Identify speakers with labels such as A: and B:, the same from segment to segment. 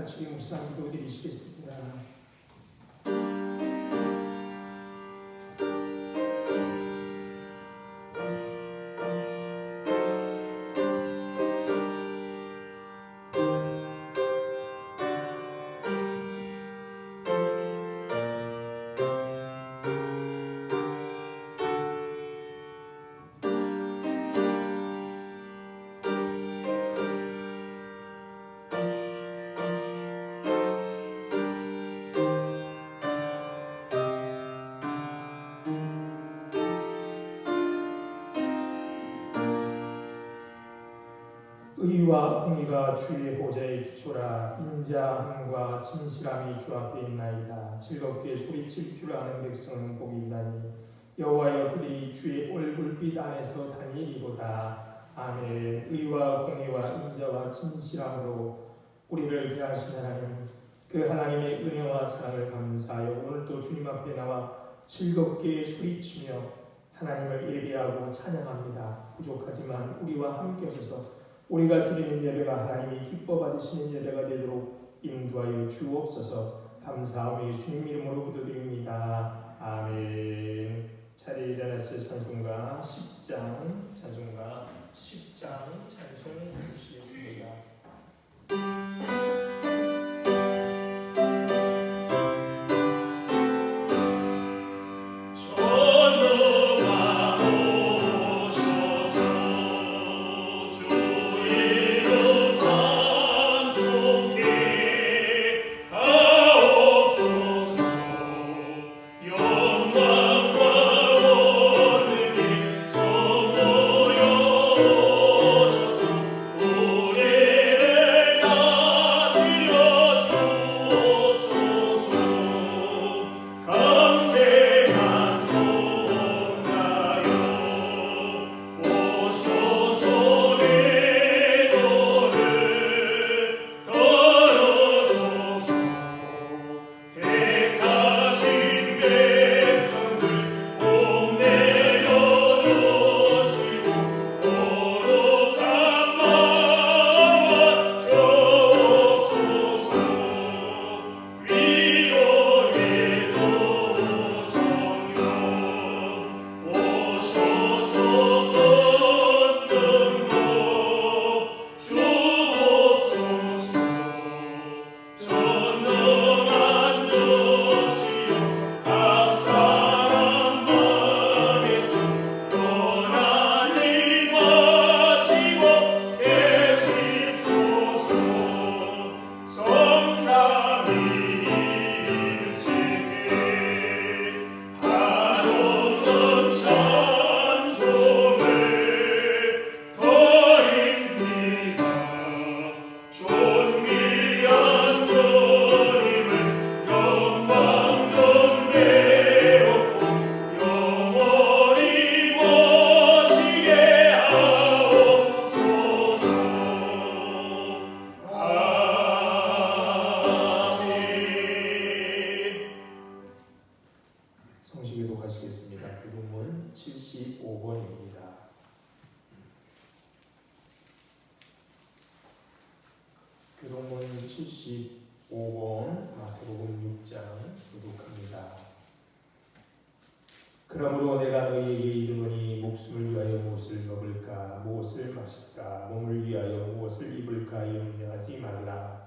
A: 같이 묵상도 드리시겠습니다. 의와 공의가 주의 보좌의 기초라. 인자함과 진실함이 주 앞에 있나이다. 즐겁게 소리칠 줄 아는 백성은 복이 있나니 여호와여 그들이 주의 얼굴빛 안에서 다니리로다. 아멘. 의와 공의와 인자와 진실함으로 우리를 대하신 하나님, 그 하나님의 은혜와 사랑을 감사하여 오늘도 주님 앞에 나와 즐겁게 소리치며 하나님을 예배하고 찬양합니다. 부족하지만 우리와 함께 하셔서 우리가 드리는 예배가 하나님이 기뻐 받으시는 예배가 되도록 인도하여 주옵소서. 감사하며 예수님 이름으로 기도드립니다. 아멘. 자리에 일어나서 찬송가 10장 찬송 부르시겠습니다. 성시기도 가시겠습니다. 교동문 75번입니다. 교동문 75번 마태복음 6장 교독합니다. 그러므로 내가 너희에게 이르노니 목숨을 위하여 무엇을 먹을까 무엇을 마실까 몸을 위하여 무엇을 입을까 염려하지 말라.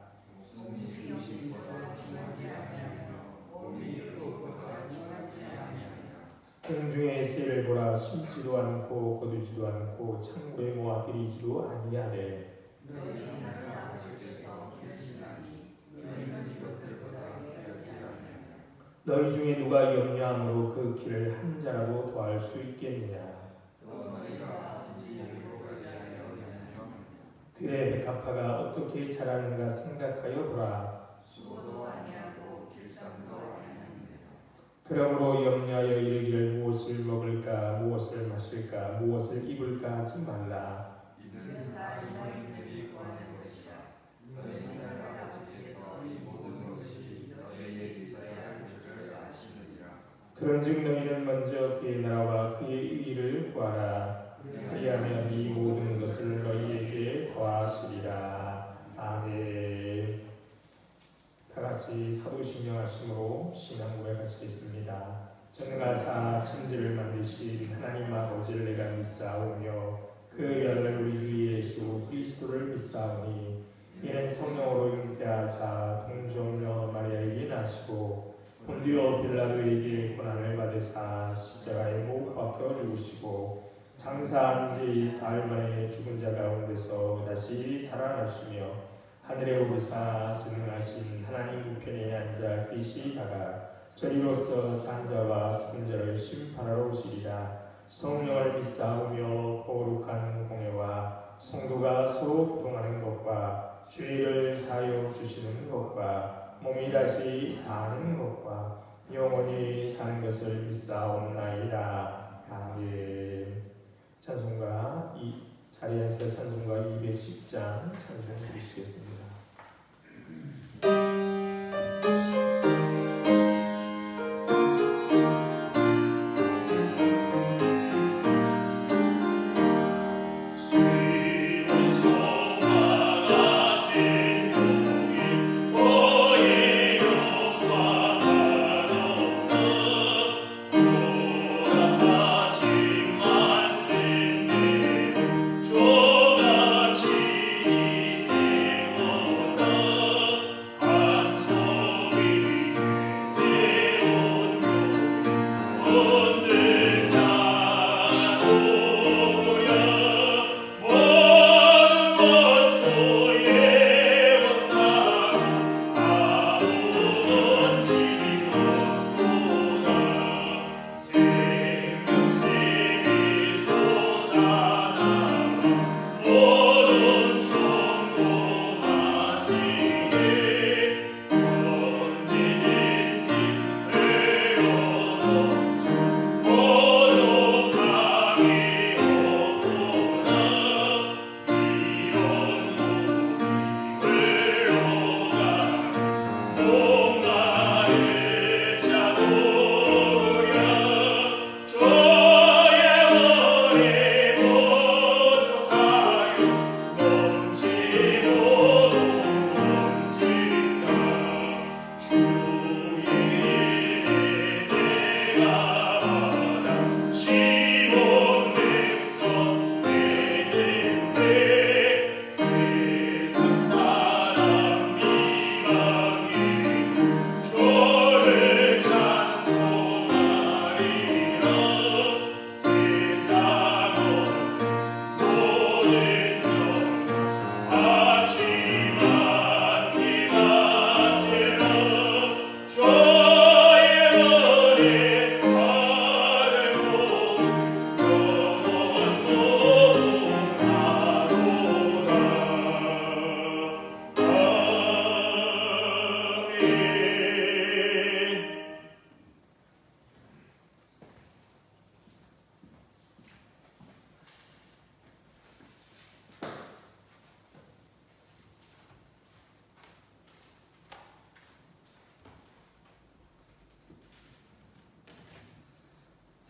A: 공중의 새를 보라. 심지도 않고 거두지도 않고 창고에 모아들이지도 아니하되 너희는 아버지께서 기르시나니 너희는 이것들보다 귀하지 아니하냐. 너희 중에 누가 염려함으로 그 길을 한 자라도 더할 수 있겠느냐. 또 너희가 진리로 관리하여 염려하느냐. 들의 백합화가 어떻게 자라는가 생각하여 보라. 수고도 아니하고 길쌈도 아니하느냐. 그러므로 염려하여 이르기를 무엇을 먹을까 무엇을 마실까 무엇을 입을까 하지 말라. 이는 다 너희들이 구하는 것이라. 너희는 아버지께서 이 모든 것이 너희에게 있어야 할 줄을 아시느니라. 그런즉 너희는 먼저 그의 나라와 그의 의를 구하라. 그리하면 이 모든 것을 너희에게 더하시리라. 아멘. 같이 사도신령하심으로 신앙 고백하시겠습니다. 전가사 천지를 만드신 하나님 아버지를 내가 믿사오며 그 외아들 우리 주 예수 그리스도를 믿사오니 이는 성령으로 잉태하사 동정녀 마리아에게 나시고 본디오 빌라도에게 고난을 받으사 십자가에 못 박혀 죽으시고 장사한 지 사흘 만에 죽은 자 가운데서 다시 살아나시며 하늘에 오르사 전능하신 하나님 우편에 앉아 계시다가 저리로서 산 자와 죽은 자를 심판하러 오시리라. 성령을 믿사오며 거룩한 공예와 성도가 서로 교통하는 것과 죄를 사하여 주시는 것과 몸이 다시 사는 것과 영원히 사는 것을 믿사옵나이다. 아멘. 찬송가 이 자리에서 찬송가 210장 찬송 드리시겠습니다.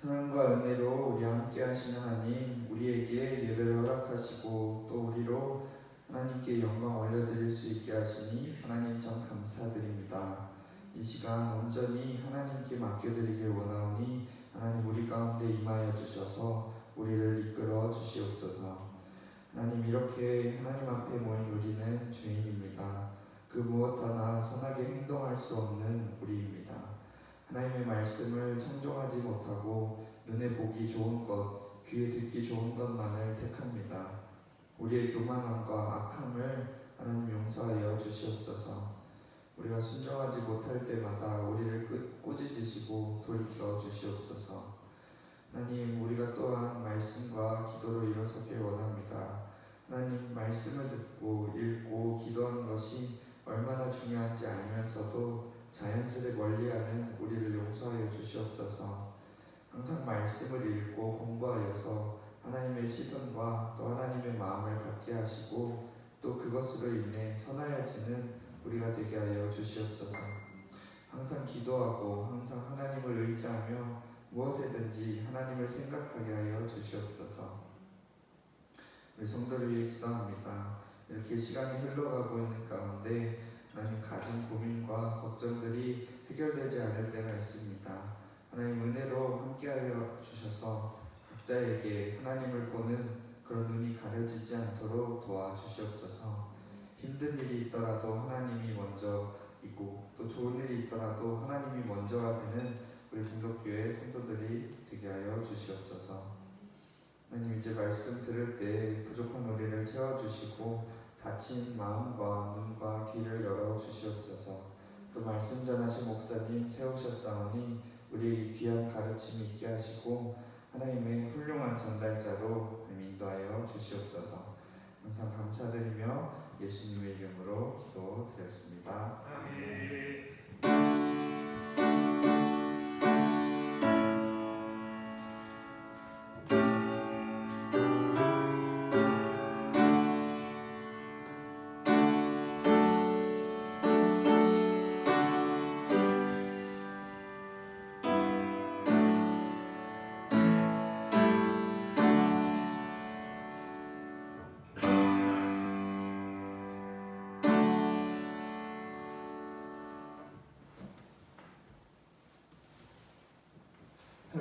B: 사랑과 은혜로 우리와 함께 하시는 하나님, 우리에게 예배를 허락하시고 또 우리로 하나님께 영광 올려드릴 수 있게 하시니 하나님 참 감사드립니다. 이 시간 온전히 하나님께 맡겨드리길 원하오니 하나님 우리 가운데 임하여 주셔서 우리를 이끌어 주시옵소서. 하나님, 이렇게 하나님 앞에 모인 우리는 죄인입니다. 그 무엇 하나 선하게 행동할 수 없는 우리입니다. 하나님의 말씀을 청종하지 못하고 눈에 보기 좋은 것, 귀에 듣기 좋은 것만을 택합니다. 우리의 교만함과 악함을 하나님 용서하여 주시옵소서. 우리가 순종하지 못할 때마다 우리를 꾸짖으시고 돌이켜 주시옵소서. 하나님, 우리가 또한 말씀과 기도로 일어서길 원합니다. 하나님, 말씀을 듣고 읽고 기도하는 것이 얼마나 중요한지 알면서도 자연스레 멀리하는 우리를 용서하여 주시옵소서. 항상 말씀을 읽고 공부하여서 하나님의 시선과 또 하나님의 마음을 갖게 하시고 또 그것으로 인해 선하여지는 우리가 되게 하여 주시옵소서. 항상 기도하고 항상 하나님을 의지하며 무엇에든지 하나님을 생각하게 하여 주시옵소서. 우리 성도를 위해 기도합니다. 이렇게 시간이 흘러가고 있는 가운데 하나님 가진 고민과 걱정들이 해결되지 않을 때가 있습니다. 하나님 은혜로 함께하여 주셔서 각자에게 하나님을 보는 그런 눈이 가려지지 않도록 도와주시옵소서. 힘든 일이 있더라도 하나님이 먼저 있고 또 좋은 일이 있더라도 하나님이 먼저가 되는 우리 공덕교회 성도들이 되게 하여 주시옵소서. 하나님 이제 말씀 들을 때 부족한 우리를 채워주시고 다친 마음과 눈과 귀를 열어주시옵소서. 또 말씀 전하신 목사님 세우셨사오니 우리에게 귀한 가르침이 있게 하시고 하나님의 훌륭한 전달자로 인도하여 주시옵소서. 항상 감사드리며 예수님의 이름으로 기도드렸습니다. 아멘.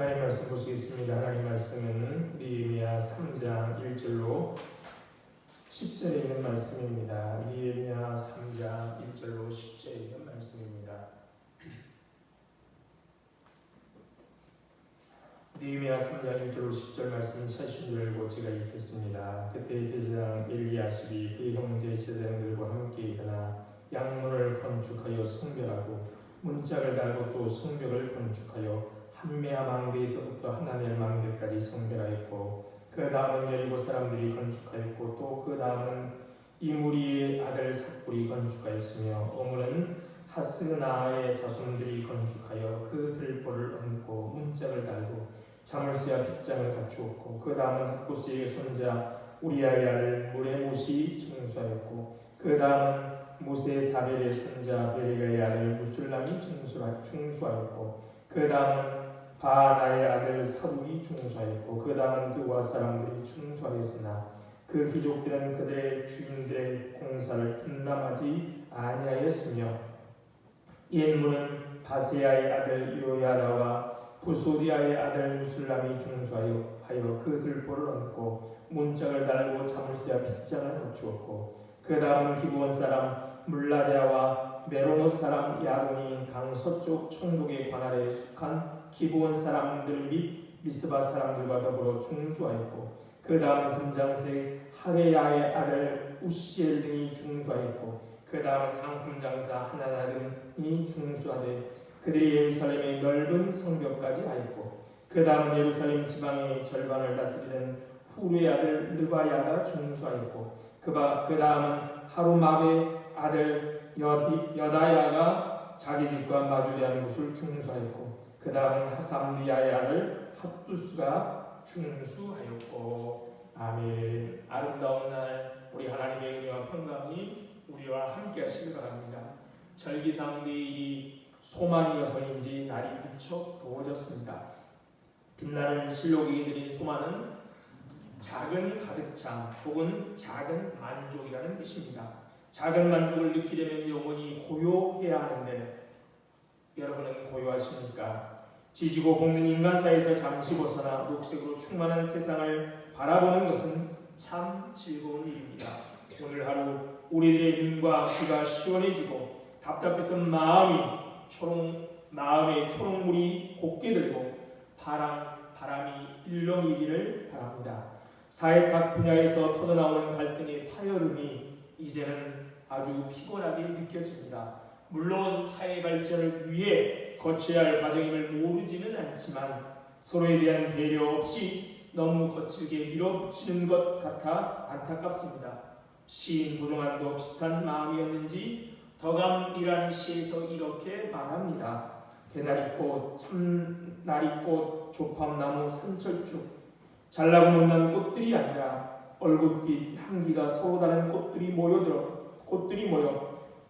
A: 하나님 말씀 보시겠습니다. 하나님 말씀은 느헤미야 3장 1절로 10절에 있는 말씀입니다. 느헤미야 3장 1절로 10절에 있는 말씀입니다. 느헤미야 3장 1절로 10절 말씀 찾으신 줄 알고 제가 읽겠습니다. 그때 대제사장 엘리야십이 그 형제 제사장들과 함께 일어나 양문을 건축하여 성벽하고 문짝을 달고 또 성벽을 건축하여 한메아 망대에서부터 하나넬 망대까지 성별하였고 그 다음은 여리고 사람들이 건축하였고 또 그 다음은 이무리의 아들 삭불이 건축하였으며 오물은 하스나의 자손들이 건축하여 그 들보를 얹고 문짝을 달고 자물쇠와 빗장을 갖추었고 그 다음은 학구스의 손자 우리아의 아들 무레못이 청수하였고 그 다음은 모세 사벨의 손자 베레가의 아들 무술람이 충수하였고 그 다음은 바나의 아들 사둑이 충수하였고 그 다음은 드와 사람들이 충수하였으나 그 귀족들은 그들의 주인들의 공사를 분담하지 아니하였으며 옛문은 바세야의 아들 요야다와 부소리아의 아들 무술람이 충수하여 그 들보를 얹고 문짝을 달고 자물쇠와 빗장을 갖추었고 그 다음은 기브온 사람 물라데아와 메로노 사람 야돈이 강 서쪽 천국의 관할에 속한 기브온 사람들 및 미스바 사람들과 더불어 충수하였고 그 다음은 금장색 하레야의 아들 우시엘 등이 충수하였고 그 다음은 항품장사 하나나 등이 충수하되 그들이 예루살렘의 넓은 성벽까지 하였고 그 다음은 예루살렘 지방의 절반을 다스리는 후르의 아들 르바야가 충수하였고 그 다음은 하루마베의 아들 여다야가 자기 집과 마주대한 곳을 충수하였고 그 다음은 하삼리아의 아들 핫두스가 충수하였고 아멘. 아름다운 날 우리 하나님의 은혜와 평강이 우리와 함께 하시길 바랍니다. 절기상 내일이 소만이어서인지 날이 무척 더워졌습니다. 빛나는 실록이 드린 소만은 작은 가득참 혹은 작은 만족이라는 뜻입니다. 작은 만족을 느끼려면 영혼이 고요해야 하는데 여러분은 고요하십니까? 지지고 볶는 인간사에서 잠시 벗어나 녹색으로 충만한 세상을 바라보는 것은 참 즐거운 일입니다. 오늘 하루 우리들의 눈과 귀가 시원해지고 답답했던 마음의 초록물이 곱게 들고 바람이 일렁이기를 바랍니다. 사회 각 분야에서 터져나오는 갈등의 파열음이 이제는 아주 피곤하게 느껴집니다. 물론 사회 발전을 위해 거쳐야 할 과정임을 모르지는 않지만 서로에 대한 배려 없이 너무 거칠게 밀어붙이는 것 같아 안타깝습니다. 시인 도종환도 비슷한 마음이었는지 덕암이라는 시에서 이렇게 말합니다. 개나리꽃, 참나리꽃, 조팝나무, 산철쭉 잘나고 못난 꽃들이 아니라 얼굴빛 향기가 서로 다른 꽃들이 모여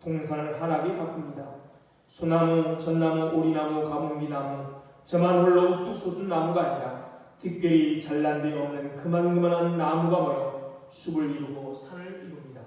A: 동산을 환하게 가꿉니다. 소나무, 전나무, 오리나무, 가뭄비나무 저만 홀로 우뚝 솟은 나무가 아니라 특별히 잘난 데 없는 그만한 나무가 모여 숲을 이루고 산을 이룹니다.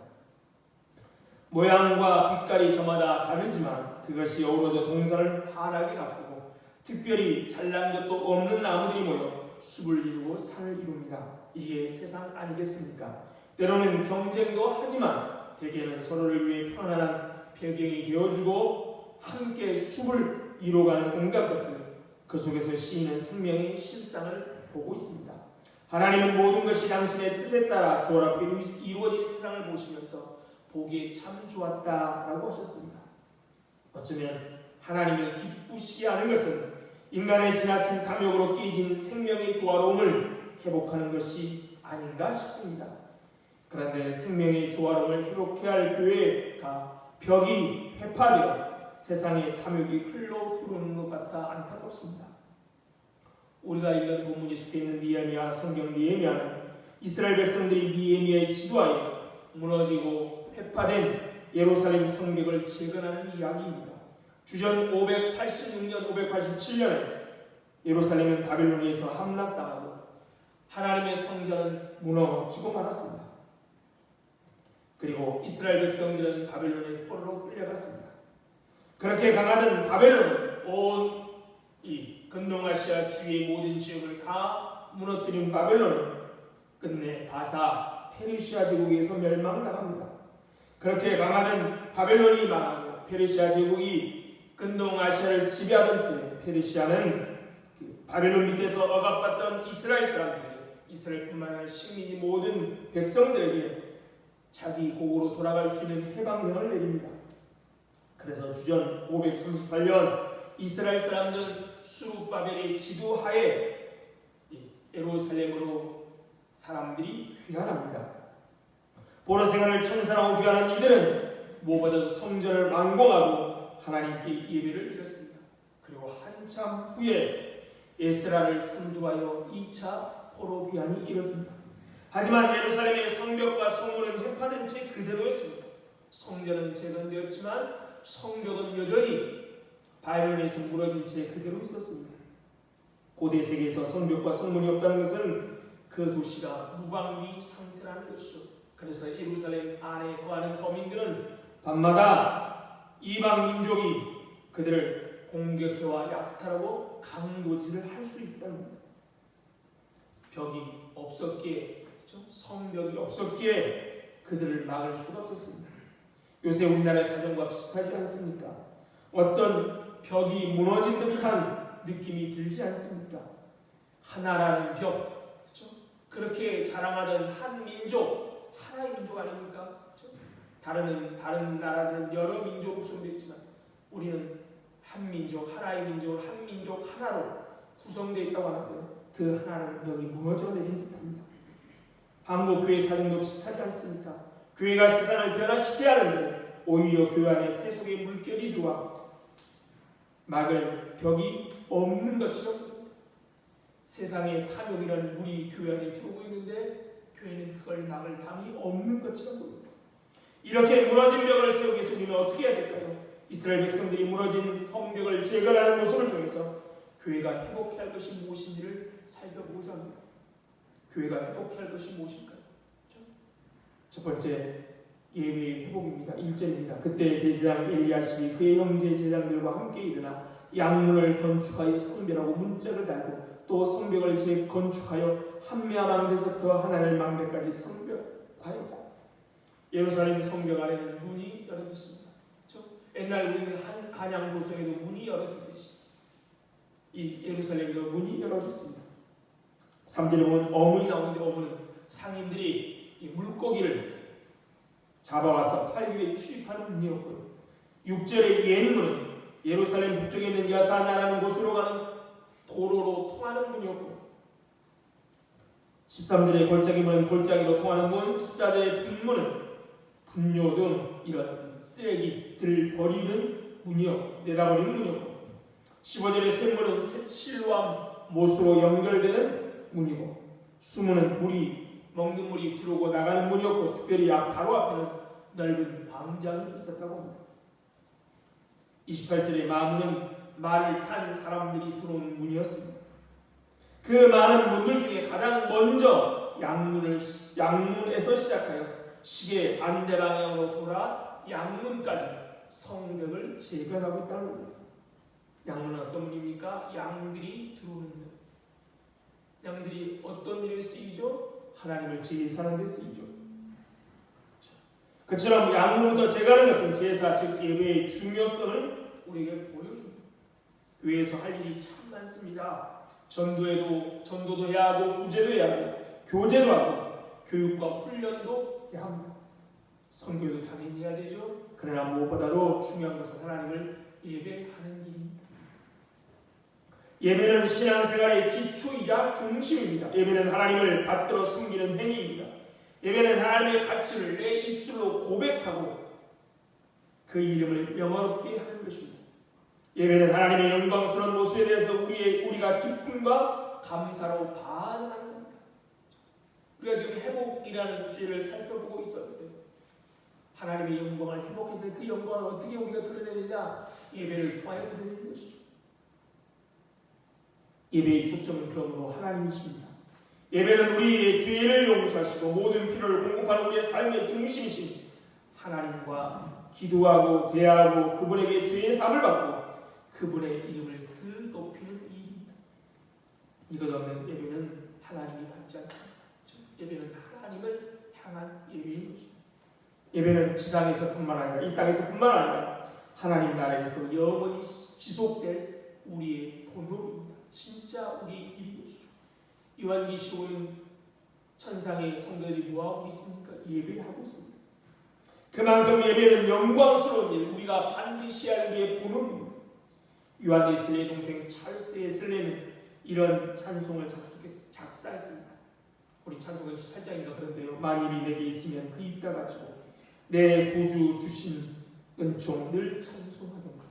A: 모양과 빛깔이 저마다 다르지만 그것이 어우러져 동산을 환하게 가꾸고 특별히 잘난 것도 없는 나무들이 모여 숲을 이루고 산을 이룹니다. 이게 세상 아니겠습니까? 때로는 경쟁도 하지만 대개는 서로를 위해 편안한 배경이 되어주고 함께 숲을 이뤄가는 온갖 것들, 그 속에서 시인은 생명의 실상을 보고 있습니다. 하나님은 모든 것이 당신의 뜻에 따라 조화롭게 이루어진 세상을 보시면서 보기에 참 좋았다라고 하셨습니다. 어쩌면 하나님을 기쁘시게 하는 것은 인간의 지나친 탐욕으로 깨진 생명의 조화로움을 회복하는 것이 아닌가 싶습니다. 그런데 생명의 조화로움을 회복해야 할 교회가 벽이 회파되어 세상의 탐욕이 흘러 들어오는 것 같아 안타깝습니다. 우리가 읽은 본문이 속해 있는 느헤미야 성경 느헤미야는 이스라엘 백성들이 느헤미야의 지도하에 무너지고 회파된 예루살렘 성벽을 재건하는 이야기입니다. 주전 586년, 587년에 예루살렘은 바벨론에서 함락당하고 하나님의 성전은 무너지고 말았습니다. 그리고 이스라엘 백성들은 바벨론의 포로로 끌려갔습니다. 그렇게 강하던 바벨론은 온 이 근동아시아 주위의 모든 지역을 다 무너뜨린 바벨론은 끝내 바사 페르시아 제국에서 멸망당합니다. 그렇게 강하던 바벨론이 망하고 페르시아 제국이 근동아시아를 지배하던 때 페르시아는 바벨론 밑에서 억압받던 이스라엘 사람들에게, 이스라엘뿐만 아니라 식민지 모든 백성들에게 자기 고국으로 돌아갈 수 있는 해방령을 내립니다. 그래서 주전 538년 이스라엘 사람들은 수룹바벨의 지도하에 예루살렘으로 사람들이 귀환합니다. 보러 생활을 청산하고 귀환한 이들은 무엇보다도 성전을 완공하고 하나님께 예배를 드렸습니다. 그리고 한참 후에 에스라를 선두하여 2차 포로 귀환이 이뤄집니다. 하지만 예루살렘의 성벽과 성문은 회파된 채 그대로였습니다. 성전은 재건되었지만 성벽은 여전히 바벨론에서 무너진 채 그대로 있었습니다. 고대 세계에서 성벽과 성문이 없다는 것은 그 도시가 무방비 상태라는 것이죠. 그래서 예루살렘 안에 거하는 거민들은 밤마다 이방 민족이 그들을 공격해와 약탈하고 강도질을 할 수 있다는 겁니다. 벽이 없었기에, 그렇죠? 성벽이 없었기에 그들을 막을 수가 없었습니다. 요새 우리나라의 사정과 비슷하지 않습니까? 어떤 벽이 무너진 듯한 느낌이 들지 않습니까? 하나라는 벽, 그렇죠? 그렇게 자랑하던 한 민족, 하나의 민족 아닙니까? 그렇죠? 다른 나라들은 여러 민족으로 구성되어 있지만 우리는 한 민족, 하나의 민족, 한 민족 하나로 구성되어 있다고 하는데 그 하나라는 벽이 무너져 내린 듯합니다. 한국 교회 사정도 비슷하지 않습니까? 교회가 세상을 변화시켜야 하는데 오히려 교회 안에 세속의 물결이 들어와 막을 벽이 없는 것처럼 세상의 탐욕이라는 물이 교회 안에 들어오고 있는데 교회는 그걸 막을 담이 없는 것처럼 보입니다. 이렇게 무너진 벽을 세우기 위해서 우리는 어떻게 해야 될까요? 이스라엘 백성들이 무너진 성벽을 재건하는 모습을 통해서 교회가 회복해야 할 것이 무엇인지를 살펴보고자 합니다. 교회가 회복해야 할 것이 무엇일까요? 첫 번째, 예배의 회복입니다. 1절입니다. 그때 대제사장 엘리야십이 그의 형제 제장들과 함께 일어나 양문을 건축하여 성벽하고 문짝을 달고 또 성벽을 재건축하여 한미아 망대서부터 하나님 망대까지 성벽하였고 예루살렘 성벽 안에는 문이 열어졌습니다. 그렇죠? 옛날 우리는 한양 도성에도 문이 열어졌듯이 이 예루살렘에도 문이 열어졌습니다. 3절에 보면 어문이 나오는데 어문은 상인들이 이 물고기를 잡아와서 팔기에 출입하는 문이었고요. 6절의 옛문은 예루살렘 북쪽에 있는 여사냐라는 곳으로 가는 도로로 통하는 문이었고 13절의 골짜기 문은 골짜기로 통하는 문, 14절의 분문은 분뇨 등 이런 쓰레기들을 버리는 문이었고 내다버리는 문이었고 15절의 샘문은 실로암 못으로 연결되는 문이고 수문은 먹는 물이 들어오고 나가는 문이었고 특별히 바로 앞에는 넓은 광장이 있었다고 합니다. 28절의 마문은 말을 탄 사람들이 들어오는 문이었습니다. 그 많은 문들 중에 가장 먼저 양문에서 시작하여 시계 반대 방향으로 돌아 양문까지 성벽을 재건하고 있다는 겁니다. 양문은 어떤 문입니까? 양들이 들어오는 문. 양들이 어떤 일에 쓰이죠? 하나님을 제사하는 데 쓰이죠. 그처럼 양문부터 제거하는 것은 제사, 즉 예배의 중요성을 우리에게 보여줍니다. 교회에서 할 일이 참 많습니다. 전도도 해야 하고, 구제도 해야 하고, 교제도 하고, 교육과 훈련도 해야 합니다. 선교도 당연히 해야 되죠. 그러나 무엇보다도 중요한 것은 하나님을 예배하는 일입니다. 예배는 신앙생활의 기초이자 중심입니다. 예배는 하나님을 받들어 섬기는 행위입니다. 예배는 하나님의 가치를 내 입술로 고백하고 그 이름을 영화롭게 하는 것입니다. 예배는 하나님의 영광스러운 모습에 대해서 우리가 기쁨과 감사로 반응하는 겁니다. 우리가 지금 회복이라는 주제를 살펴보고 있었는데 하나님의 영광을 회복했는데 그 영광을 어떻게 우리가 드러내느냐? 예배를 통하여 드러내는 것이죠. 예배의 초점은 그러므로 하나님이십니다. 예배는 우리의 죄를 용서하시고 모든 필요를 공급하는 우리의 삶의 중심이신 하나님과 기도하고 대화하고 그분에게 죄의 사함을 받고 그분의 이름을 그 높이는 일입니다. 이것 없는 예배는 하나님이 받지 않습니다. 예배는 하나님을 향한 예배인 것이죠. 예배는 지상에서뿐만 아니라 이 땅에서뿐만 아니라 하나님 나라에서 영원히 지속될 우리의 본업입니다. 진짜 우리의 일인 것이죠. 요한계시록은 천상의 성도들이 뭐하고 있습니까? 예배하고 있습니다. 그만큼 예배는 영광스러운 일, 우리가 반드시 할 우리의 본업입니다. 요한 웨슬리의 동생 찰스 웨슬리는 이런 찬송을 작사했습니다. 우리 찬송은 18장인가 그런데요. 만일이 내게 있으면 그 입 닫아주고 내 구주 주신 은총 늘 찬송하던가.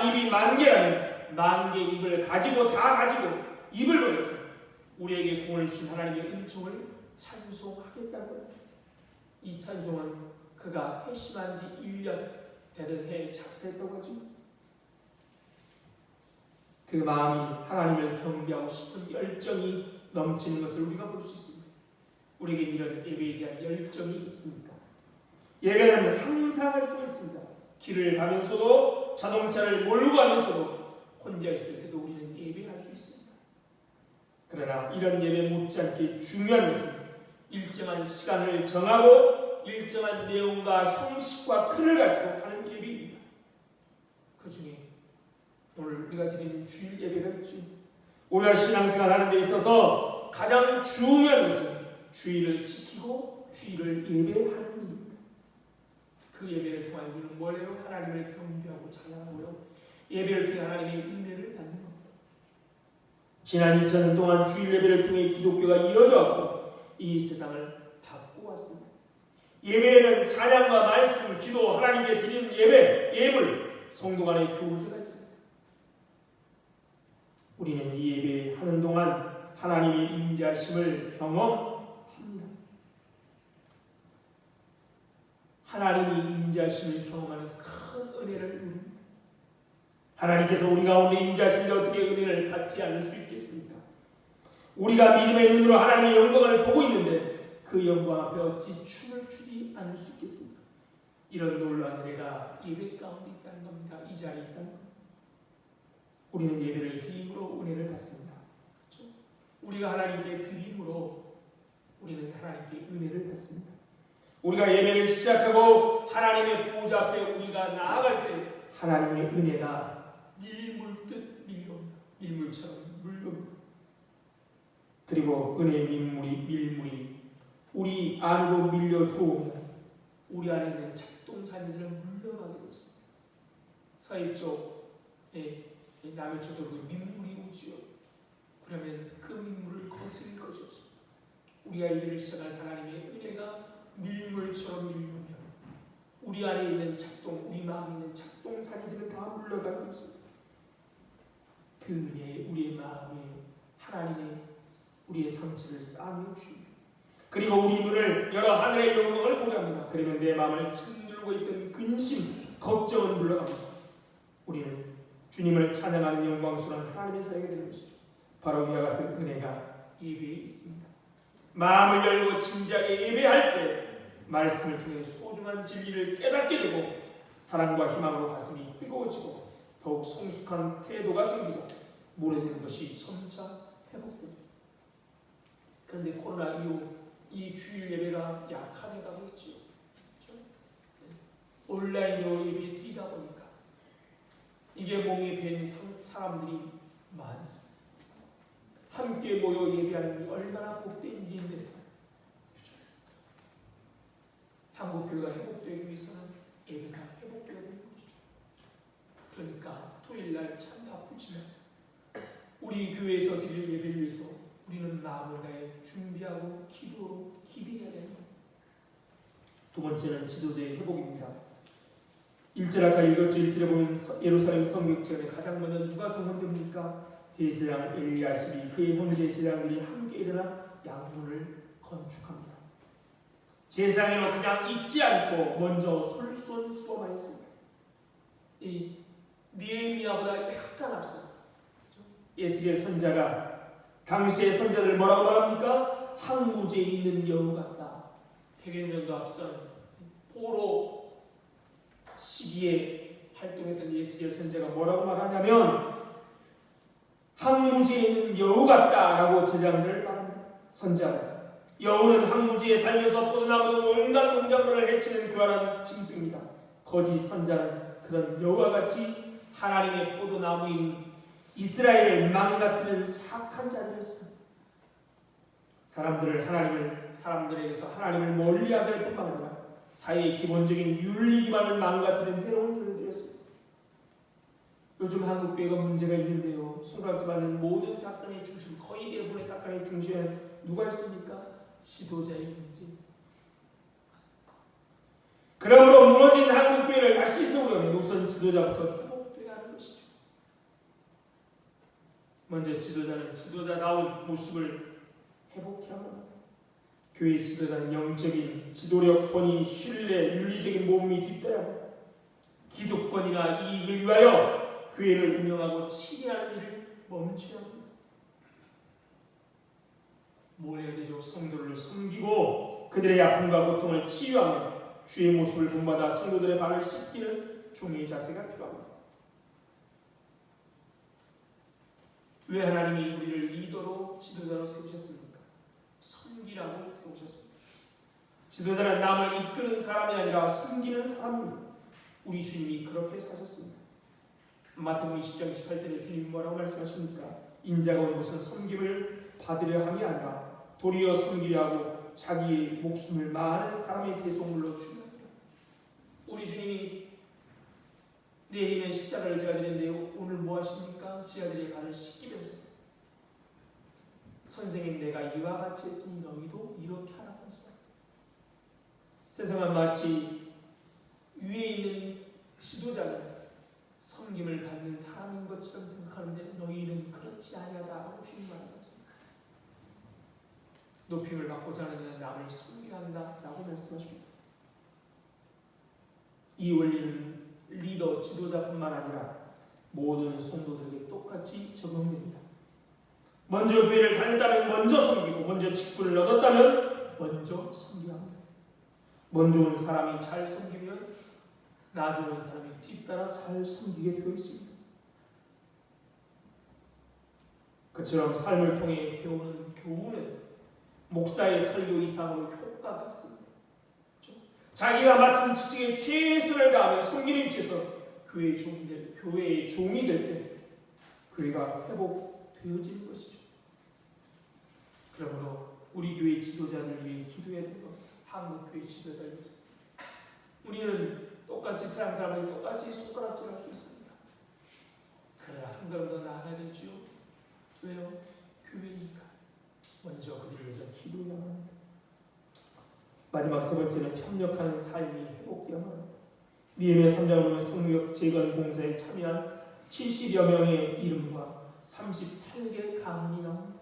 A: 입이 만개라는 만개 입을 가지고 다 가지고 입을 벌려서 우리에게 구원을 주신 하나님의 은총을 찬송하겠다는 겁니다. 이 찬송은 그가 회심한 지 1년 되던 해에 작사했다고 하죠. 그 마음이 하나님을 경배하고 싶은 열정이 넘치는 것을 우리가 볼 수 있습니다. 우리에게 이런 예배에 대한 열정이 있습니까? 예배는 항상 할 수 있습니다. 길을 가면서도 자동차를 몰고 가면서도 혼자 있을 때도 우리는 예배할 수 있습니다. 그러나 이런 예배 못지않게 중요한 것은 일정한 시간을 정하고 일정한 내용과 형식과 틀을 가지고 하는 예배입니다. 그 중에 오늘 우리가 드리는 주일 예배가 있죠. 우리가 신앙생활 하는 데 있어서 가장 중요한 것은 주일을 지키고 주일을 예배하는 일입니다. 그 예배를 통해 우리는 뭘 해요? 하나님을 경배하고 찬양하고요. 예배를 통해 하나님의 은혜를 받는 겁니다. 지난 2000년 동안 주일 예배를 통해 기독교가 이어져 왔고 이 세상을 바꾸었습니다. 예배에는 찬양과 말씀, 기도, 하나님께 드리는 예배, 예물, 성도 간의 교제가 있습니다. 우리는 이 예배하는 동안 하나님의 임재하심을 경험합니다. 하나님이 임재하심을 경험하는 큰 은혜를 누립니다. 하나님께서 우리 가운데 임재하시는데 어떻게 은혜를 받지 않을 수 있겠습니까? 우리가 믿음의 눈으로 하나님의 영광을 보고 있는데 그 영광 앞에 어찌 춤을 추지 않을 수 있겠습니까? 이런 놀라운 은혜가 예배 가운데 있다는 겁니다. 이 자리에 있다는 겁니다. 우리는 예배를 드림으로 은혜를 받습니다. 그렇죠? 우리가 하나님께 드림으로 우리는 하나님께 은혜를 받습니다. 우리가 예배를 시작하고 하나님의 보좌 앞에 우리가 나아갈 때 하나님의 은혜가 밀물듯 밀려옵니다. 밀물처럼 물려옵니다. 그리고 은혜의 밀물이 우리 안으로 밀려 들어오면 우리 안에 있는 작동산이들은 물러가게 되었습니다. 서해쪽에 남해쪽으로 민물이 오지요. 그러면 그 민물을 거스릴 것이 없습니다. 우리가 예배를 시작할 하나님의 은혜가 밀물처럼 밀려오면 우리 안에 있는 우리 마음에 있는 작동산이들은 다 물러가게 되었습니다. 그 은혜에 우리의 마음에 하나님의 우리의 상처를 쌓아놓으 주십니다. 그리고 우리 눈을 열어 하늘의 영광을 보게 합니다. 그러면 내 마음을 짓누르고 있던 근심, 걱정은 물러갑니다. 우리는 주님을 찬양하는 영광스러운 하나님의 자녀가 되는 것이죠. 바로 이와 같은 은혜가 예배에 있습니다. 마음을 열고 진지하게 예배할 때 말씀을 통해 소중한 진리를 깨닫게 되고 사랑과 희망으로 가슴이 뜨거워지고 더욱 성숙한 태도가 생기고 무너지는 것이 점차 회복됩니다. 그런데 코로나 이후 이 주일 예배가 약화돼 가고 있지요. 그렇죠? 온라인으로 예배 드리다 보니까 이게 몸에 밴 사람들이 많습니다. 함께 모여 예배하는 게 얼마나 복된 일인데, 그렇죠? 한국교회가 회복되기 위해서는 예배가 회복되어야 되는 것이죠. 그러니까 토요일날 참 바쁘지만 우리 교회에서 드릴 예배를 위해서 우리는 마음을 다해 준비하고 기도로 기대해야 됩니다. 두 번째는 지도자의 회복입니다. 1절 아까 읽었죠. 1절에 보면 예루살렘 성벽재건에 가장 먼저 누가 동원됩니까? 대제사장 엘리야십이 그의 형제 제사장들이 함께 일어나 양문을 건축합니다. 제사장으로 그냥 잊지 않고 먼저 솔선수범하였습니다. 이 느헤미야보다 약간 앞서 예수의 선자가 당시의 선자들 뭐라고 말합니까? 항구지에 있는 여우 같다. 100여 년도 앞선 포로 시기에 활동했던 예수의 선자가 뭐라고 말하냐면 항무지에 있는 여우 같다라고 제자들을 말합니다. 선자는 여우는 항무지에 살면서 포도나무 등 온갖 농작물을 해치는 교활한 짐승입니다. 거짓 선자는 그런 여우와 같이 하나님의 포도나무인 이스라엘을 망가뜨리는 사악한 자들이었습니다. 사람들에게서 하나님을 멀리하게 할 뿐만 아니라 사회의 기본적인 윤리 기반을 망가뜨리는 해로운 존재들이었습니다. 요즘 한국교회가 문제가 있는데요. 손가락질하는 모든 사건의 중심, 거의 대부분의 사건의 중심에 누가 있습니까? 지도자의 문제. 그러므로 무너진 한국교회를 다시 세우려면 우선 지도자부터 회복되어야 하는 것이죠. 먼저 지도자는 지도자다운 모습을 회복해야 합니다. 교회 지도자는 영적인 지도력, 권위, 신뢰, 윤리적인 몸이 뒤따야 합니다. 기득권이나 이익을 위하여 교회를 운영하고 치리하는 일을 멈춰야 합니다. 뭘 해야 되죠? 성도를 섬기고 그들의 아픔과 고통을 치유하며 주의 모습을 본받아 성도들의 발을 씻기는 종의 자세가 필요합니다. 왜 하나님이 우리를 리더로 지도자로 세우셨습니까? 섬기라고 세우셨습니다. 지도자는 남을 이끄는 사람이 아니라 섬기는 사람입니다. 우리 주님이 그렇게 사셨습니다. 마태복음 20장 28절에 주님 뭐라고 말씀하십니까? 인자가 온 것은 섬김을 받으려 함이 아니라 도리어 섬기려 하고 자기의 목숨을 많은 사람의 대속물로 주려 합니다. 우리 주님이 내일은 십자가를 제가 드렸는데요. 오늘 뭐 하십니까? 제 아들의 발을 씻기면서 선생님 내가 이와 같이 했으니 너희도 이렇게 하라고 했습니다. 세상은 마치 위에 있는 지도자는 섬김을 받는 사람인 것처럼 생각하는데 너희는 그렇지 아니하다고 주님 말하지 않습니다. 높임을 받고자 하는 자는 남을 섬겨야 한다라고 말씀하십니다. 이 원리는 리더, 지도자뿐만 아니라 모든 성도들에게 똑같이 적용됩니다. 먼저 교회를 다녔다면 먼저 섬기고 먼저 직분을 얻었다면 먼저 섬겨야 합니다. 먼저 온 사람이 잘 섬기면 나중 온 사람이 뒤따라 잘 섬기게 되어 있습니다. 그처럼 삶을 통해 배우는 교훈은 목사의 설교 이상으로 효과가 있습니다. 그렇죠? 자기가 맡은 직책에 최선을 다하며 섬기는 위치에서 교회의 종이 될 때 교회가 회복되어지는 것이죠. 그러므로 우리 교회 지도자를 위해 기도해야 되는 겁니다. 한국 교회 지도자를 위해서. 우리는 똑같이 세상 사람들이 똑같이 손가락질할 수 있습니다. 그러나 한 걸음 더 나아가야 되죠. 왜요? 교회니까. 먼저 그들을 위해서 기도해야만 합니다. 마지막 세 번째는 협력하는 삶이 회복되어야만 합니다. 니에미야 3장을 보면 성벽 재건 공사에 참여한 70여 명의 이름과 38개 가문이 나옵니다.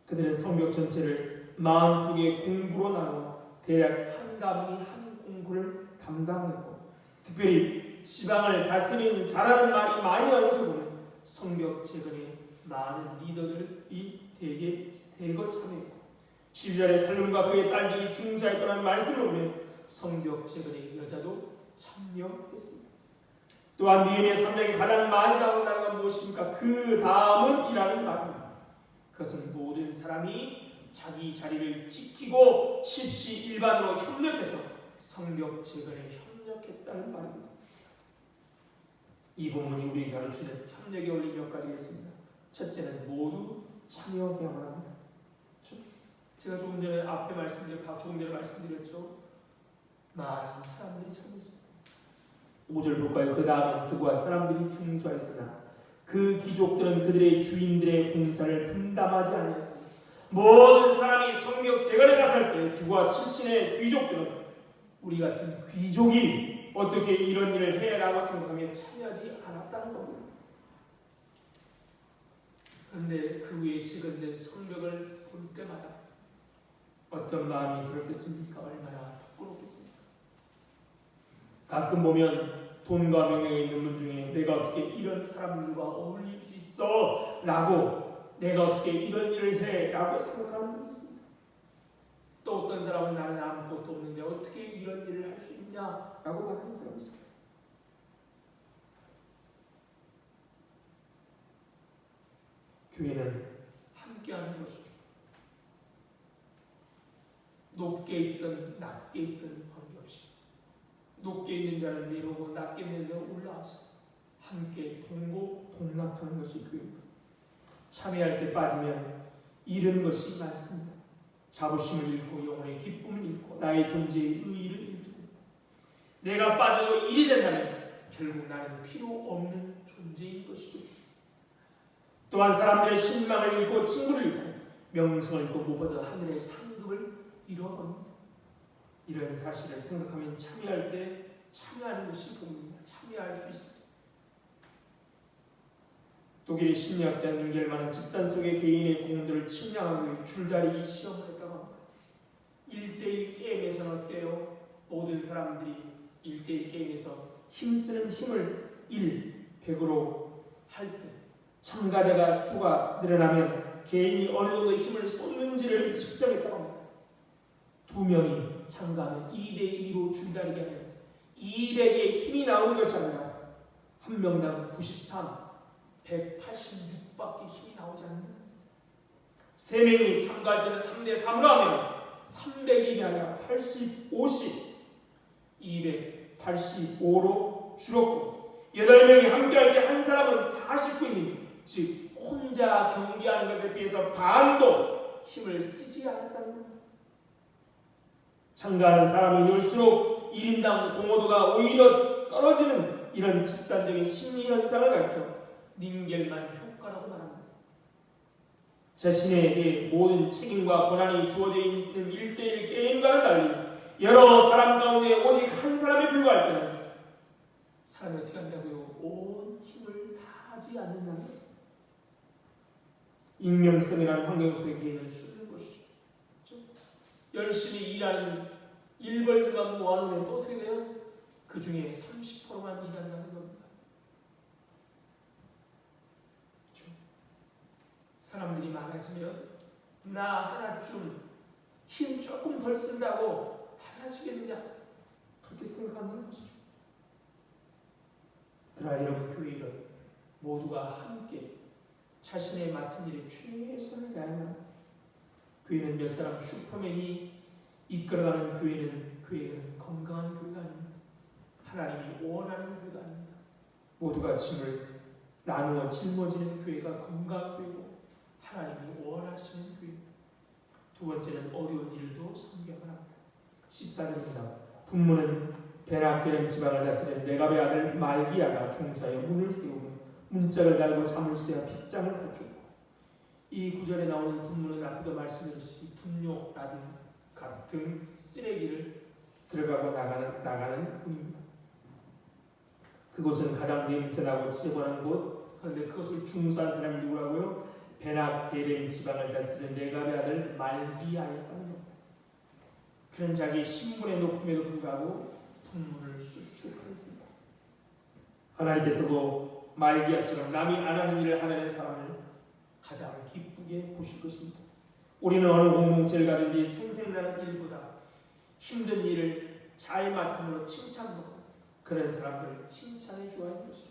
A: 그들은 성벽 전체를 42개 공구로 나누어 대략 한 가문이 한 공구를 담당했고 특별히 지방을 다스리는 잘하는 말이 많이 나와서 보면 성벽 재건에 많은 리더들이 대거 참여했고 12절에 살룸과 그의 딸들이 중사했더라는 말씀을 보면 성벽 재건의 여자도 참여했습니다. 또한 느헤미야 3장에 가장 많이 나오는 단어가 무엇입니까? 그 다음은 이라는 말입니다. 그것은 모든 사람이 자기 자리를 지키고 십시일반으로 협력해서 성벽 재건에 협력했다는 말입니다. 이 본문이 우리에게 가르치는 협력의 원리 몇 가지가 있습니다. 첫째는 모두 참여해야만 합니다. 제가 조금 전에 말씀드렸죠. 많은 사람들이 참여했습니다. 5절 볼까요? 그 다음은 그와 사람들이 중수하였으나 그 귀족들은 그들의 주인들의 공사를 분담하지 아니했습니다. 모든 사람이 성벽 재건에 나설 때 두와 칠신의 귀족들은 우리 같은 귀족이 어떻게 이런 일을 해라고 생각하며 참여하지 않았다는 겁니다. 그런데 그 후에 재건된 성벽을 볼 때마다 어떤 마음이 들었겠습니까? 얼마나 부끄럽겠습니까? 가끔 보면 돈과 명예가 있는 분 중에 내가 어떻게 이런 사람들과 어울릴 수 있어? 라고 내가 어떻게 이런 일을 해? 라고 생각하는 분이 있습니다. 또 어떤 사람은 나는 아무것도 없는데 어떻게 이런 일을 할 수 있냐? 라고 말하는 사람이 있습니다. 교회는 함께하는 것이죠. 높게 있든 낮게 있든 관계없이 높게 있는 자를 내려오고 낮게 있는 자를 올라와서 함께 동고동락하는 것이 교회입니다. 참여할 때 빠지면 잃은 것이 많습니다. 자부심을 잃고 영혼의 기쁨을 잃고 나의 존재의 의의를 잃게 됩니다. 내가 빠져도 일이 된다면 결국 나는 필요 없는 존재인 것이죠. 또한 사람들의 신망을 잃고 친구를 잃고 명성을 잃고 무엇보다 하늘의 상급을 잃어버립니다. 이런 사실을 생각하면 참여할 때 참여하는 것이 복입니다. 참여할 수 있습니다. 독일의 심리학자 닌겔만은 집단 속의 개인의 공들을 측량하기 위해 줄다리기 시험을 했다고 합니다. 1대1 게임에서는 어때요? 모든 사람들이 1대1 게임에서 힘쓰는 힘을 100으로 할 때 참가자가 수가 늘어나면 개인이 어느 정도 힘을 쏟는지를 측정했다고 합니다. 2명이 참가하면 2대2로 줄다리기 하면 200의 힘이 나오는 것이 아니라 한 명당 93, 186밖에 힘이 나오지 않는다. 3명이 참가할 때는 3대3으로 하면 300이 아니라 80, 50, 285로 줄었고 8명이 함께할 때 한 사람은 49인, 즉 혼자 경기하는 것에 비해서 반도 힘을 쓰지 않았다는 겁니다. 참가하는 사람이 늘수록 1인당 공허도가 오히려 떨어지는 이런 집단적인 심리 현상을 가리켜 닌겔만 효과라고 말합니다. 자신에게 모든 책임과 권한이 주어져 있는 1대1 게임과는 달리 여러 사람 가운데 오직 한 사람이 불과할 때는 사람이 어떻게 한다고요? 온 힘을 다하지 않는다는 거예요. 익명성이라는 환경 속에 개인을 쓰는 것이죠. 그렇죠? 열심히 일하는 일벌들만 모아놓으면 또 어떻게 돼요? 그 중에 30%만 일한다는 겁니다. 그렇죠? 사람들이 많아지면 나 하나쯤 힘 조금 덜 쓴다고 달라지겠느냐? 그렇게 생각하는 것이죠. 그러나 여러분, 교회는 모두가 함께 자신의 맡은 일에 최선을 다하는 교회는 몇 사람 슈퍼맨이 이끌어가는 교회는 건강한 교회가 아닙니다. 하나님이 원하는 교회가 아닙니다. 모두가 짐을 나누어 짊어지는 교회가 건강한 교회고 하나님이 원하시는 교회입니다. 두 번째는 어려운 일도 섬겨야 합니다. 14절입니다. 분문은 베나겔 지방을 다스리는 레갑의 아들 말기야가 중사에 문을 세우고 문짝을 달고 자물쇠와 빗장을 갖추고. 이 구절에 나오는 분문은 앞에도 말씀드렸듯이 분뇨라든 같은 쓰레기를 들어가고 나가는 분입니다. 그곳은 가장 냄새나고 지저분한 곳. 그런데 그것을 중수한 사람이 누구라고요? 베나겔 지방을 다스리는 레갑의 아들 말기야였다는 겁니다. 그는 자기 신분의 높음에도 불구하고 분문을 수축하였습니다. 하나님께서도 말기야처럼 남이 안 하는 일을 하려는 사람을 가장 기쁘게 보실 것입니다. 우리는 어느 공동체를 가든지 생생나는 일보다 힘든 일을 잘 맡음으로 칭찬받고 그런 사람들을 칭찬해 주어야 하는 것이죠.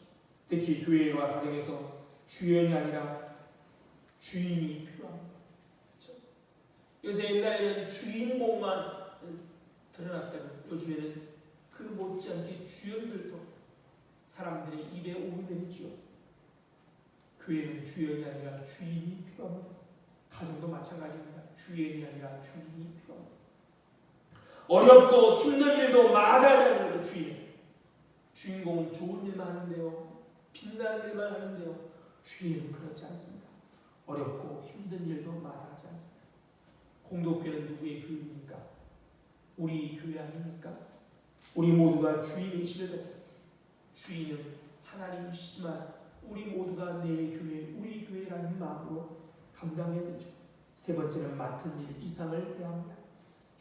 A: 특히 교회와 가정에서 주연이 아니라 주인이 필요합니다. 그렇죠? 요새 옛날에는 주인공만 드러났다면 요즘에는 그 못지않게 주연들도 사람들의 입에 오르게 되죠. 교회는 주연이 아니라 주인이 필요합니다. 가정도 마찬가지입니다. 주연이 아니라 주인이 필요합니다. 어렵고 힘든 일도 마다하지 않는 것도 주인. 주인공은 좋은 일만 하는데요, 빛나는 일만 하는데요, 주인은 그렇지 않습니다. 어렵고 힘든 일도 마다하지 않습니다. 공동교회는 누구의 교회입니까? 우리 교회 아닙니까? 우리 모두가 주인이시거든요. 주인은 하나님이시지만 우리 모두가 내 교회, 우리 교회라는 마음으로 감당해야 되죠. 세 번째는 맡은 일 이상을 대합니다.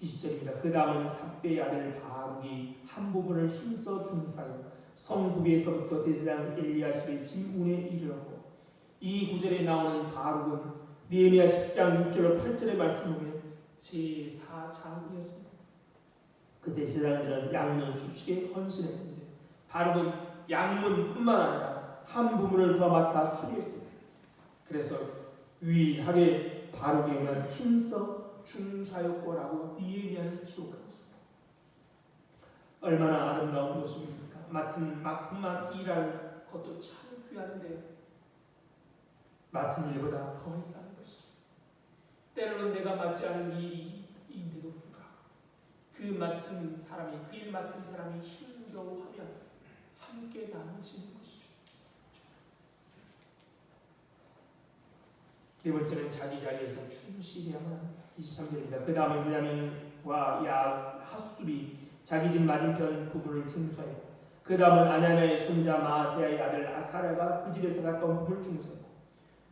A: 20절입니다. 그 다음은 삭배의 아들 바룩이 한 부분을 힘써 준사하여 성북에서부터 대제사장 엘리야십의 진문에 이르렀고, 이 구절에 나오는 바룩은 느헤미야 10장 6절 8절의 말씀 보면 제4장이었습니다. 그 대제사장들은 양문 수칙에 헌신했는데 바룩은 양문뿐만 아니라 한 부분을 더 맡아 수리했습니다. 그래서 유일하게 바룩에 의한 힘써 중사였고라고 느헤미야는 기록하고 있습니다. 얼마나 아름다운 모습입니까? 맡은 만큼만 일할 것도 참 귀한데 맡은 일보다 더 했다는 것이죠. 때로는 내가 맡지 않은 일인데도 불구하고 그 맡은 사람이, 그 일 맡은 사람이 힘겨워하면 함께 나눠지는 것이죠. 네 번째는 자기 자리에서 충실해야만 합니다. 23절입니다. 그 다음에 베냐민과 야하수비 자기 집 맞은편 부분을 중수하였고, 그 다음은 아냐냐의 손자 마아세야의 아들 아사랴가 그 집에서 가까운 부분을 중수하였고,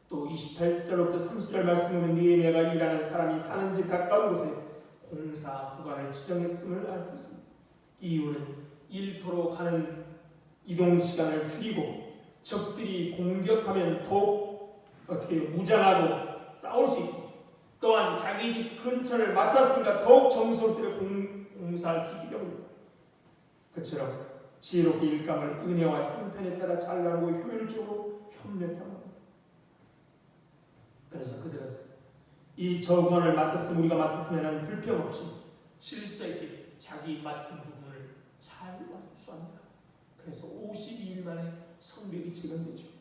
A: 또 28절부터 30절 말씀은 느헤미야가 일하는 사람이 사는 집 가까운 곳에 공사 구간을 지정했음을 알 수 있습니다. 이 이유는 일터로 가는 이동 시간을 줄이고 적들이 공격하면 더욱 무장하고 싸울 수 있고, 또한 자기 집 근처를 맡았으니까 더욱 정성스레 공사할 수 있기 때문입니다. 그처럼 지혜롭게 일감을 은혜와 형편에 따라 잘 나누고 효율적으로 협력해야 합니다. 그래서 그들은 이 저관을 맡았으면, 우리가 맡았으면 불평 없이 질서 있게 자기 맡은 부분을 잘 완수합니다. 그래서 52일 만에 성벽이 재건되죠.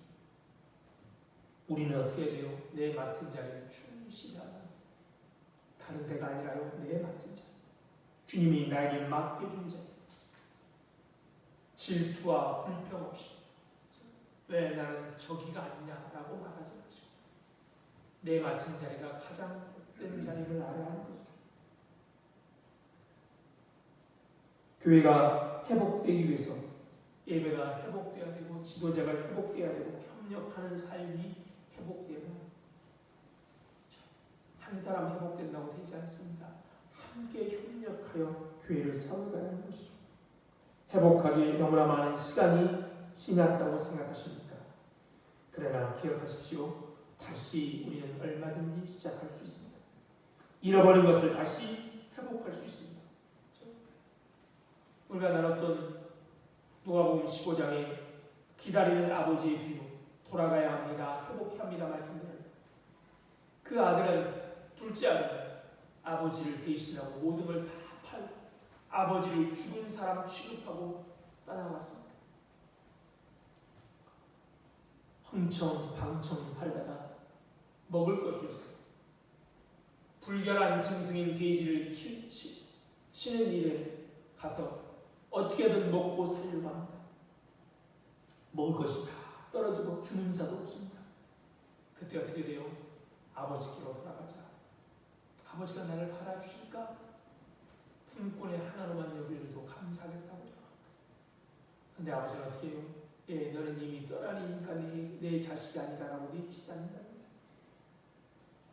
A: 우리는 어떻게 돼요? 내 맡은 자리에 충실하라. 다른 데가 아니라요, 내 맡은 자리. 주님이 나에게 맡겨준 자리. 질투와 불평 없이 왜 나는 저기가 아니냐라고 말하지 마시고 내 맡은 자리가 가장 복된 자리를 알아야 하는 것이죠. 교회가 회복되기 위해서 예배가 회복되어야 되고 지도자가 회복되어야 되고 협력하는 삶이 회복되어야 합니다. 한 사람 회복된다고 되지 않습니다. 함께 협력하여 교회를 세워가야 하는 것이죠. 회복하기에 너무나 많은 시간이 지났다고 생각하십니까? 그러나 기억하십시오. 다시 우리는 얼마든지 시작할 수 있습니다. 잃어버린 것을 다시 회복할 수 있습니다. 그렇죠? 우리가 나눴던 누가복음 15장에 기다리는 아버지의 비유, 돌아가야 합니다, 회복해야 합니다 말씀들을, 그 아들은 둘째 아들은 아버지를 배신하고 모든 걸 다 팔고 아버지를 죽은 사람 취급하고 떠나갔습니다. 흥청방청 살다가 먹을 것이 없어요. 불결한 짐승인 돼지를 치는 일에 가서 어떻게든 먹고 살려고 합니다. 먹을 것이 다 떨어지고 주는 자도 없습니다. 그때 어떻게 돼요? 아버지께로 돌아가자. 아버지가 나를 받아주실까? 품꾼의 하나로만 여기려도 감사하겠다고 돌아갑니다. 근데 아버지는 어떻게 해요? 예, 너는 이미 떠나니까 내 자식이 아니다라고 내치지 않는다.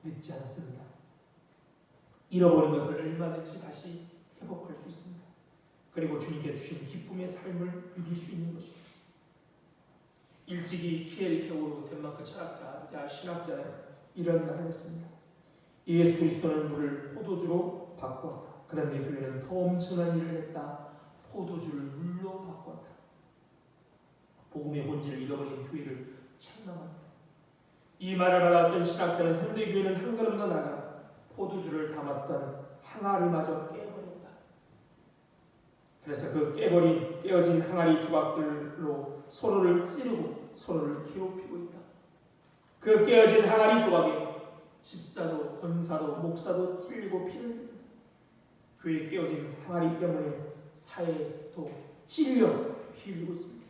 A: 늦지 않습니다. 잃어버린 것을 얼마든지 다시 회복할 수 있습니다. 그리고 주님께 주신 기쁨의 삶을 누릴 수 있는 것입니다. 일찍이 키엘케오르 덴마크 철학자, 신학자는 이런 말을 했습니다. 예수 그리스도는 물을 포도주로 바꾸었다. 그런데 교회는 더 엄청난 일을 했다. 포도주를 물로 바꿨다. 복음의 본질을 잃어버린 교회를 책망합니다. 이 말을 받았던 신학자는 현대 교회는 한 걸음 더 나아가 포도주를 담았던 항아리마저 깨버렸다. 그래서 그 깨어진 항아리 조각들로 서로를 찌르고 서로를 괴롭히고 있다. 그 깨어진 항아리 조각에 집사도 권사도 목사도 찔리고 피를 흘린다. 교회에 깨어진 항아리 때문에 사회도 찔려 피 흘리고 있습니다.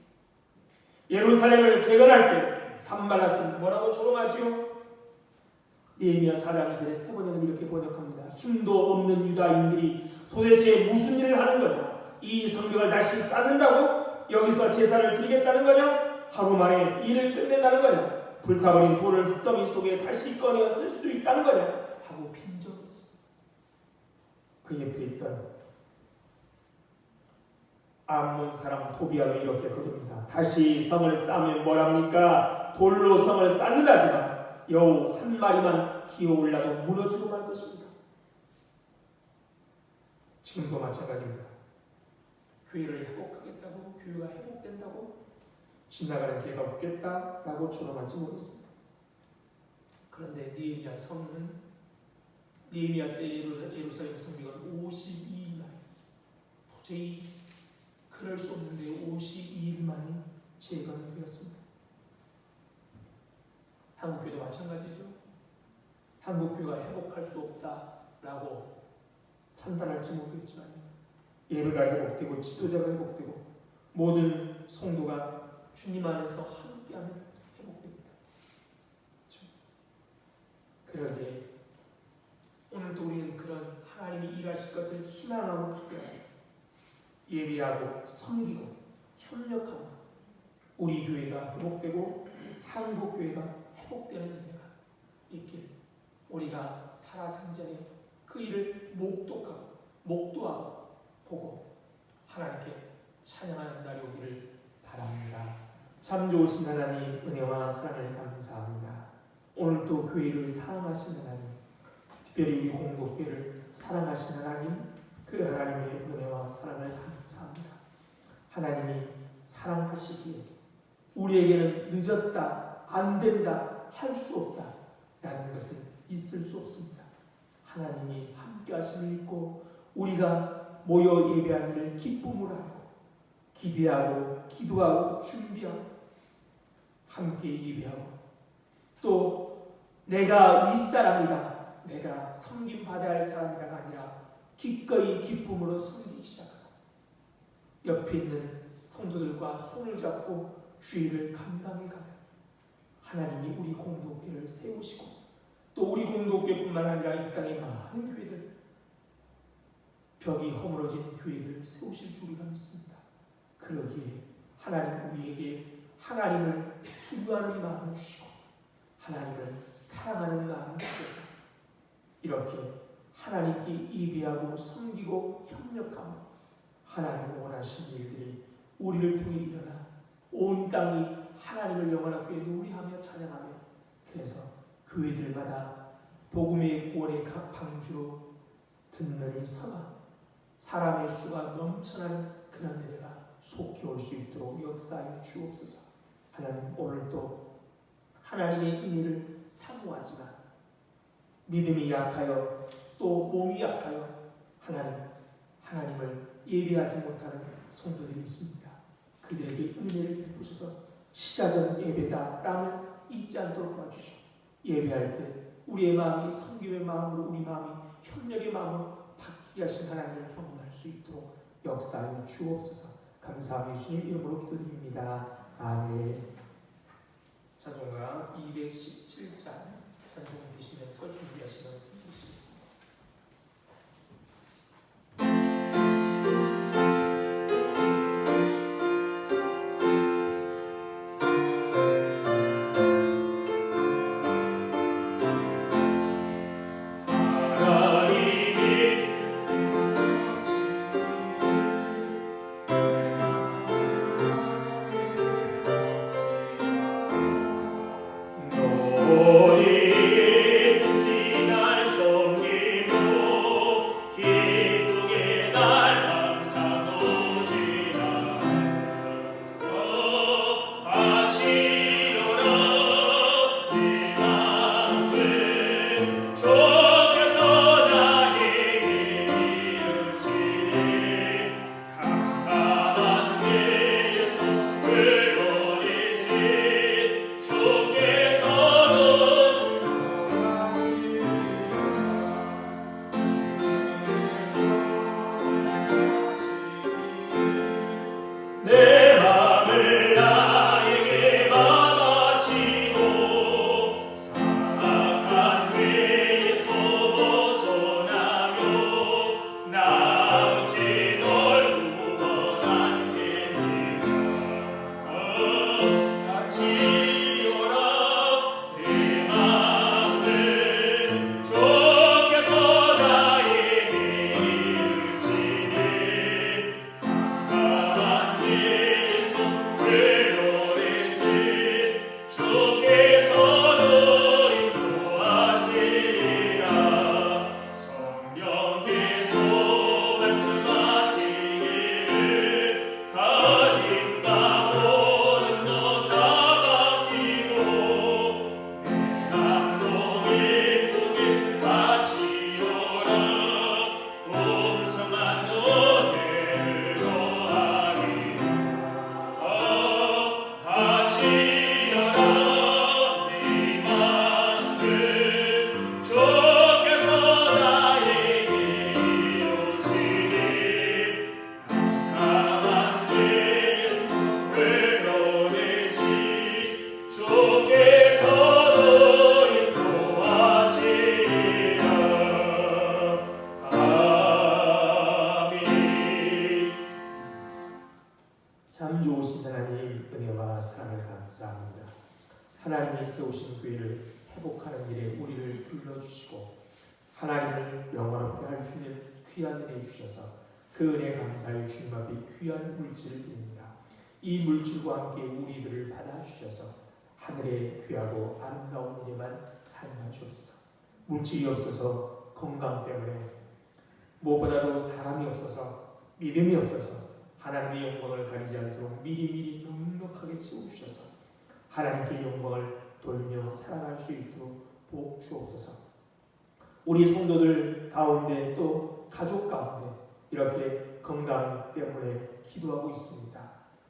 A: 예루살렘을 재건할 때 산발랏은 뭐라고 조롱하지요? 느헤미야 4장 2절에 세 번역은 이렇게 번역합니다. 힘도 없는 유다인들이 도대체 무슨 일을 하는 거냐? 이 성벽을 다시 쌓는다고? 여기서 제사를 드리겠다는 거냐? 하루 만에 일을 끝낸다는 거냐? 불타버린 돌을 흙더미 속에 다시 꺼내어 쓸 수 있다는 거냐? 하고 빈정했습니다. 그 옆에 있던 암몬 사람 도비아도 이렇게 거듭니다. 다시 성을 쌓으면 뭐랍니까? 돌로 성을 쌓는다지만 여우 한 마리만 기어올라도 무너지고 말 것입니다. 지금도 마찬가지입니다. 교회를 회복하겠다고, 교회가 회복된다고 지나가는 개가 없겠다라고 조롱할지 모르겠습니다. 그런데 느헤미야 성은 느헤미야 때 예루살렘 성벽은 52일 만에 도저히 그럴 수 없는데 52일 만에 재건되었습니다. 한국교회도 마찬가지죠. 한국교회가 회복할 수 없다라고 판단할지 모르겠지만 예배가 회복되고 지도자가 회복되고 모든 성도가 주님 안에서 함께하면 회복됩니다. 그렇죠? 그러기에 오늘도 우리는 그런 하나님이 일하실 것을 희망하고 기대하고 예배하고 섬기고 협력하고 우리 교회가 회복되고 한국 교회가 회복되는 은혜가 있기를 우리가 살아생전에 그 일을 목도하고 보고 하나님께 찬양하는 날이 오기를 바랍니다. 참 좋으신 하나님 은혜와 사랑을 감사합니다. 오늘도 교회를 사랑하시는 하나님, 특별히 우리 공동교회를 사랑하시는 하나님, 그 하나님의 은혜와 사랑을 감사합니다. 하나님이 사랑하시기에 우리에게는 늦었다, 안 된다, 할 수 없다 라는 것은 있을 수 없습니다. 하나님이 함께 하심을 믿고 우리가 모여 예배하는 일을 기쁨으로 하고 기대하고 기도하고 준비하고 함께 예배하고 또 내가 윗사람이다, 내가 섬김받아야 할 사람이다가 아니라 기꺼이 기쁨으로 섬기기 시작하고 옆에 있는 성도들과 손을 잡고 주의를 감당해가며 하나님이 우리 공동체를 세우시고 또 우리 공동체뿐만 아니라 이 땅의 많은 교회들, 벽이 허물어진 교회들을 세우실 줄 우리가 믿습니다. 그러기에 하나님 우리에게 하나님을 두려워하는 마음을 주시고 하나님을 사랑하는 마음을 주셔서 이렇게 하나님께 예배하고 섬기고 협력하며 하나님을 원하시는 일들이 우리를 통해 일어나 온 땅이 하나님을 영원하게 노래하며 찬양하며 그래서 교회들마다 복음의 구원의 방주로 듣는 이 서가 사람의 수가 넘쳐나는 그런 은혜가 속히 올 수 있도록 역사하여 주옵소서. 하나님 오늘도 하나님의 인의를 사모하지만 믿음이 약하여 또 몸이 약하여 하나님을 예배하지 못하는 성도들이 있습니다. 그들에게 은혜를 베푸셔서 시작은 예배다라는 잊지 않도록 도와주시고 예배할 때 우리의 마음이 섬김의 마음으로 우리 마음이 협력의 마음으로 바뀌게 하신 하나님을 경험할 수 있도록 역사하여 주옵소서. 감사하며 예수님 이름으로 기도드립니다. 아멘. 찬송가 217장 찬송 드시면서 준비하시면 되시겠습니다.
C: 너희 듣지 날 섬기
A: 감사를 감사합니다. 하나님이 세우신 교회를 회복하는 일에 우리를 불러주시고 하나님을 영화롭게 할 수 있는 귀한 은혜 주셔서 그 은혜 감사의 주님 앞에 귀한 물질을 드립니다. 이 물질과 함께 우리들을 받아주셔서 하늘의 귀하고 아름다운 일에만 사용하시옵소서. 물질이 없어서 건강 때문에 무엇보다도 사람이 없어서 믿음이 없어서 하나님의 영광을 가리지 않도록 미리미리 넉넉하게 채워주셔서 하나님께 영광을 돌며 살아갈 수 있도록 복 주옵소서. 우리 성도들 가운데 또 가족 가운데 이렇게 건강 때문에 기도하고 있습니다.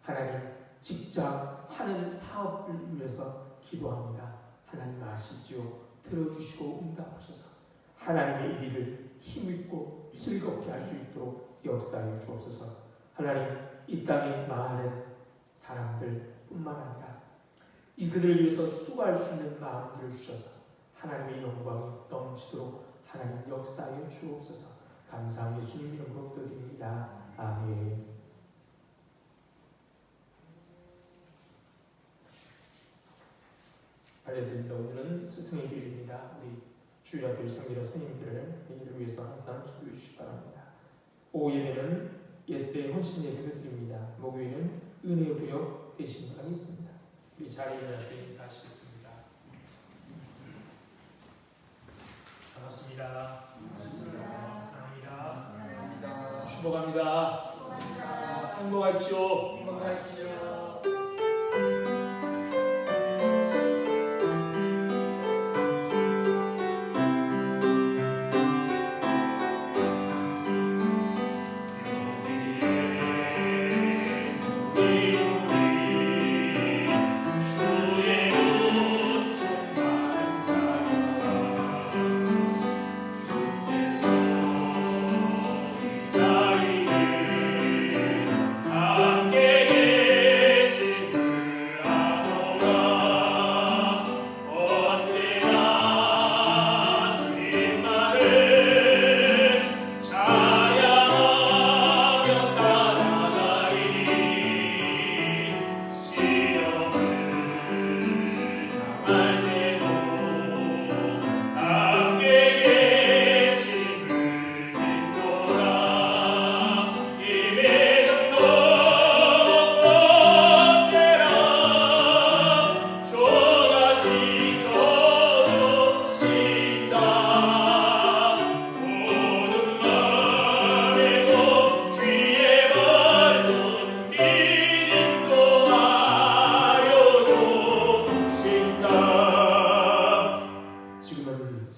A: 하나님, 직장 하는 사업을 위해서 기도합니다. 하나님 아시지요? 들어주시고 응답하셔서 하나님의 일을 힘있고 즐겁게 할 수 있도록 역사해 주옵소서. 하나님, 이 땅에 많은 사람들 뿐만 아니라 이 그들을 위해서 수고할 수 있는 마음들을 주셔서 하나님의 영광이 넘치도록 하나님 역사해 주옵소서. 감사한 예수님 이름으로 기도드립니다. 아멘. 알려드립니다. 오늘은 스승의 주일입니다. 우리 주일학교 성기라 스님들을 위해서 항상 기도해 주시기 바랍니다. 오후 예배는 예스데이 헌신 예배를 드립니다. 목요일은 은혜의 구역 되신 분이 있습니다. 우리 자리에 일어나서 인사하시겠습니다. 반갑습니다. 사랑합니다. 축복합니다. 행복하십시오.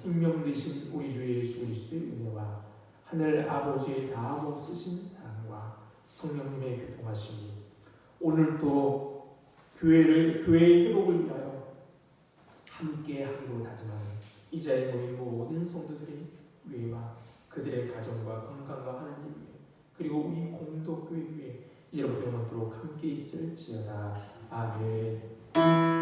A: 생명 되신 우리 주 예수 그리스도의 은혜와 하늘 아버지의 다함 없으신 사랑과 성령님의 교통하심이 오늘도 교회의 회복을 위하여 함께 하기로 다짐하는 이 자리에 모인 모든 성도들의 위해와 그들의 가정과 건강과 하나님 위해 그리고 우리 공동교회 위해 이제부터 영원토록 함께 있을지어다. 아멘.